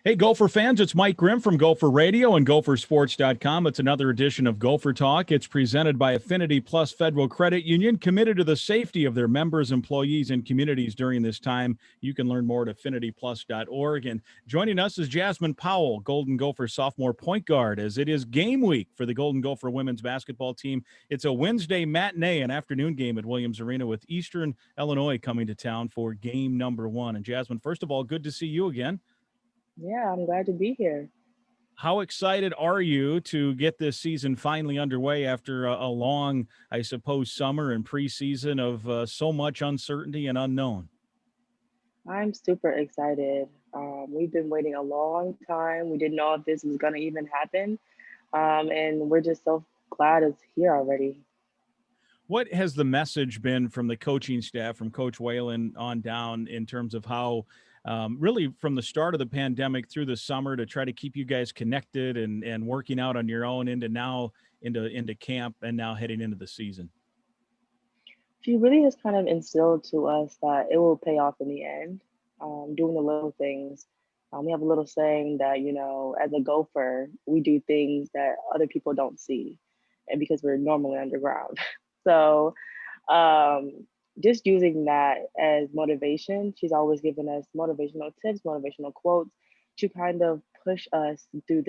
Hey, Gopher fans, it's Mike Grimm from Gopher Radio and gophersports.com. It's another edition of Gopher Talk. It's presented by Affinity Plus Federal Credit Union, committed to the safety of their members, employees, and communities during this time. You can learn more at affinityplus.org. And joining us is Jasmine Powell, Golden Gopher sophomore point guard, as it is game week for the Golden Gopher women's basketball team. It's a Wednesday matinee, an afternoon game at Williams Arena with Eastern Illinois coming to town for game number one. And Jasmine, first of all, good to see you again. Yeah, I'm glad to be here. How excited are you to get this season finally underway after a long, I suppose, summer and preseason of so much uncertainty and unknown? I'm super excited. We've been waiting a long time. We didn't know if this was going to even happen. And we're just so glad it's here already. What has the message been from the coaching staff, from Coach Whalen on down, in terms of how, really, from the start of the pandemic through the summer to try to keep you guys connected and working out on your own into now into camp and now heading into the season? She really has kind of instilled to us that it will pay off in the end, doing the little things. We have a little saying that, as a gopher, we do things that other people don't see, and because we're normally underground. So um, just using that as motivation. She's always given us motivational tips, motivational quotes to kind of push us through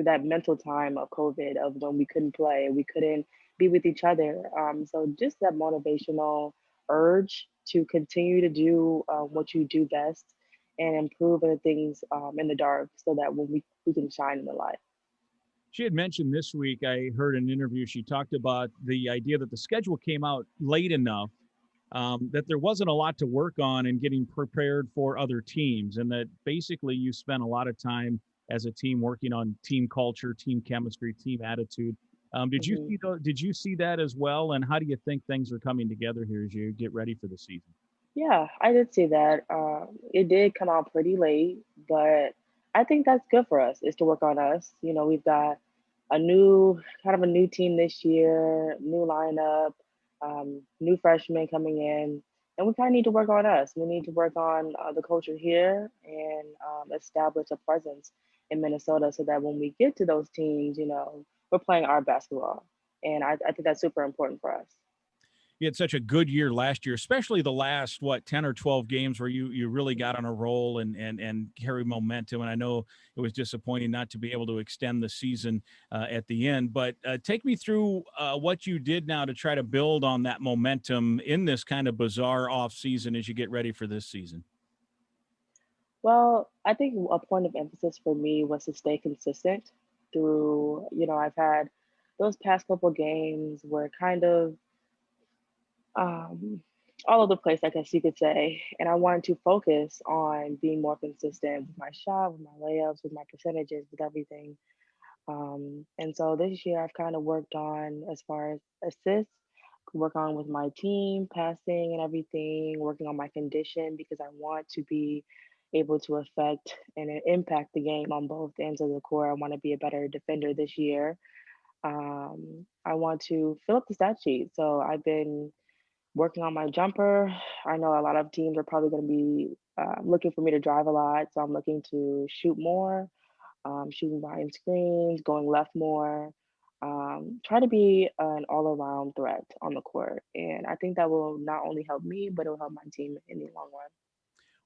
that mental time of COVID, of when we couldn't play, we couldn't be with each other. So just that motivational urge to continue to do what you do best and improve the things in the dark so that when we can shine in the light. She had mentioned this week, I heard an interview, she talked about the idea that the schedule came out late enough that there wasn't a lot to work on in getting prepared for other teams, and that basically you spent a lot of time as a team working on team culture, team chemistry, team attitude. Mhm. Did you see that as well? And how do you think things are coming together here as you get ready for the season? Yeah, I did see that. It did come out pretty late, but I think that's good for us, is to work on us. We've got kind of a new team this year, new lineup, new freshmen coming in, and we kind of need to work on us. We need to work on the culture here and establish a presence in Minnesota so that when we get to those teams, we're playing our basketball. And I think that's super important for us. You had such a good year last year, especially the last 10 or 12 games where you really got on a roll and carry momentum. And I know it was disappointing not to be able to extend the season at the end. But take me through what you did now to try to build on that momentum in this kind of bizarre off season as you get ready for this season. Well, I think a point of emphasis for me was to stay consistent through, I've had those past couple games were kind of um, all over the place, I guess you could say. And I wanted to focus on being more consistent with my shot, with my layups, with my percentages, with everything. And so this year I've kind of worked on as far as assists, work on with my team, passing and everything, working on my condition because I want to be able to affect and impact the game on both ends of the court. I want to be a better defender this year. I want to fill up the stat sheet. So I've been working on my jumper. I know a lot of teams are probably going to be looking for me to drive a lot. So I'm looking to shoot more, shooting behind screens, going left more, try to be an all around threat on the court. And I think that will not only help me, but it will help my team in the long run.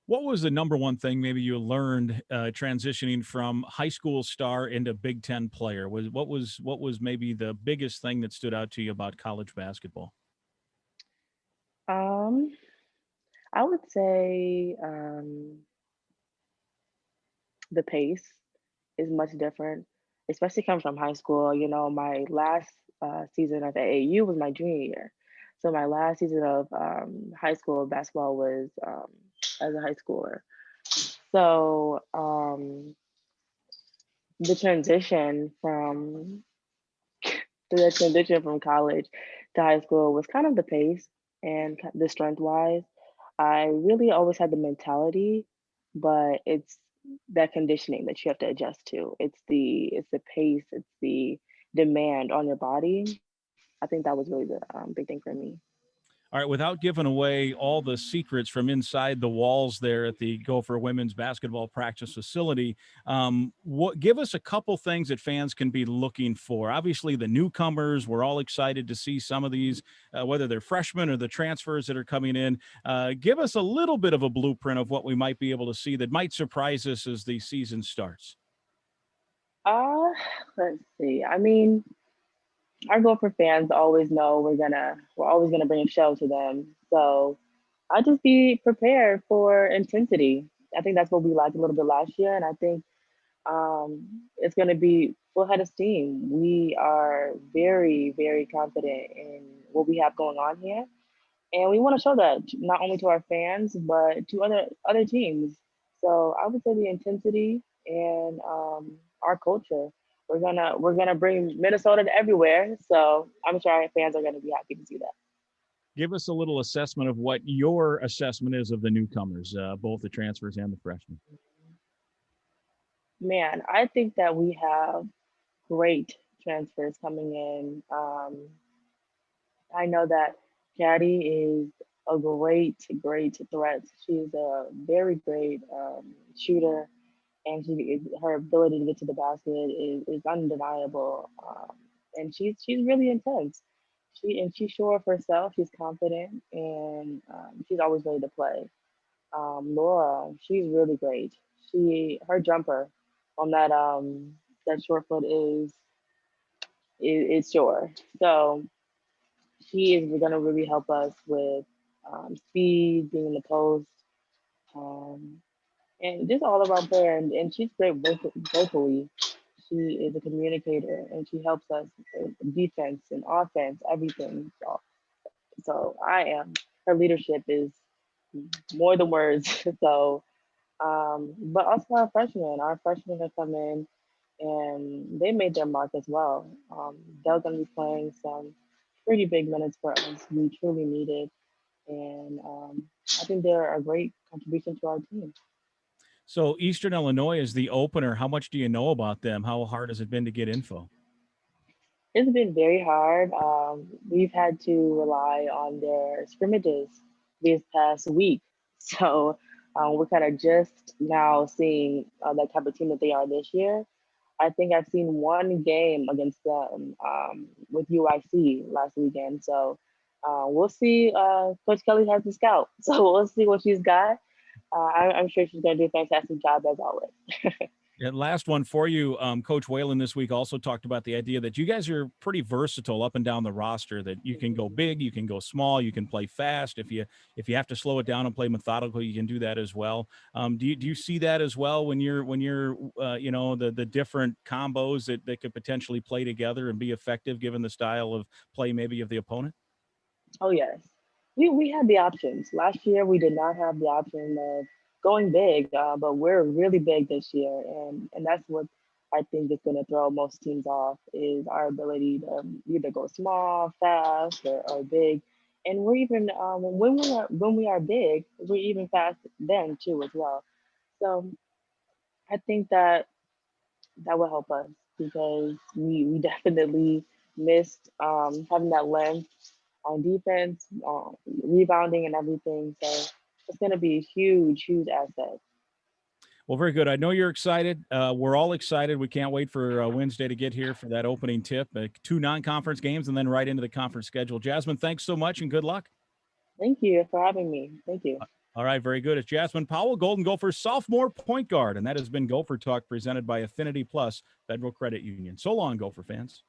What was the number one thing maybe you learned transitioning from high school star into Big Ten player? What was maybe the biggest thing that stood out to you about college basketball? Um, I would say the pace is much different, especially coming from high school. My last season of AAU was my junior year. So my last season of high school basketball was as a high schooler. So the transition from the transition from college to high school was kind of the pace and the strength wise. I really always had the mentality, but it's that conditioning that you have to adjust to. It's the pace, it's the demand on your body. I think that was really the big thing for me. All right, without giving away all the secrets from inside the walls there at the Gopher women's basketball practice facility, give us a couple things that fans can be looking for. Obviously, the newcomers, we're all excited to see some of these, whether they're freshmen or the transfers that are coming in. Give us a little bit of a blueprint of what we might be able to see that might surprise us as the season starts. Uh, let's see. I mean, our Gopher fans always know we're always gonna bring a show to them. So I just be prepared for intensity. I think that's what we liked a little bit last year, and I think it's gonna be full head of steam. We are very, very confident in what we have going on here, and we want to show that not only to our fans but to other teams. So I would say the intensity and our culture. We're gonna bring Minnesota to everywhere. So I'm sure our fans are gonna be happy to see that. Give us a little assessment of what your assessment is of the newcomers, both the transfers and the freshmen. Man, I think that we have great transfers coming in. I know that Caddy is a great threat. She's a very great shooter, and her ability to get to the basket is undeniable. And she's really intense. She's sure of herself. She's confident, and she's always ready to play. Laura, she's really great. Her jumper on that short foot is sure. So she is going to really help us with speed, being in the post, um, and just all around player. And she's great vocally. She is a communicator, and she helps us with defense and offense, everything. So I am. Her leadership is more than words. So, but also our freshmen have come in and they made their mark as well. They're going to be playing some pretty big minutes for us. We truly need it, and I think they're a great contribution to our team. So Eastern Illinois is the opener. How much do you know about them? How hard has it been to get info? It's been very hard. We've had to rely on their scrimmages this past week, so we're kind of just now seeing that type of team that they are this year. I think I've seen one game against them with UIC last weekend. So we'll see. Coach Kelly has the scout, so we'll see what she's got. I'm sure she's going to do a fantastic job as always. And last one for you, Coach Whalen this week also talked about the idea that you guys are pretty versatile up and down the roster. That you can go big, you can go small, you can play fast. If you have to slow it down and play methodical, you can do that as well. Do you see that as well when you're the different combos that could potentially play together and be effective given the style of play maybe of the opponent? Oh yes, we had the options. Last year we did not have the option of going big, but we're really big this year, and that's what I think is going to throw most teams off is our ability to either go small, fast, or big. And we're even when we are big, we're even fast then too as well. So I think that will help us because we definitely missed having that length on defense, rebounding, and everything. So it's going to be a huge, huge asset. Well, very good. I know you're excited. We're all excited. We can't wait for Wednesday to get here for that opening tip. 2 non-conference games and then right into the conference schedule. Jasmine, thanks so much and good luck. Thank you for having me. Thank you. All right, very good. It's Jasmine Powell, Golden Gophers sophomore point guard, and that has been Gopher Talk presented by Affinity Plus Federal Credit Union. So long, Gopher fans.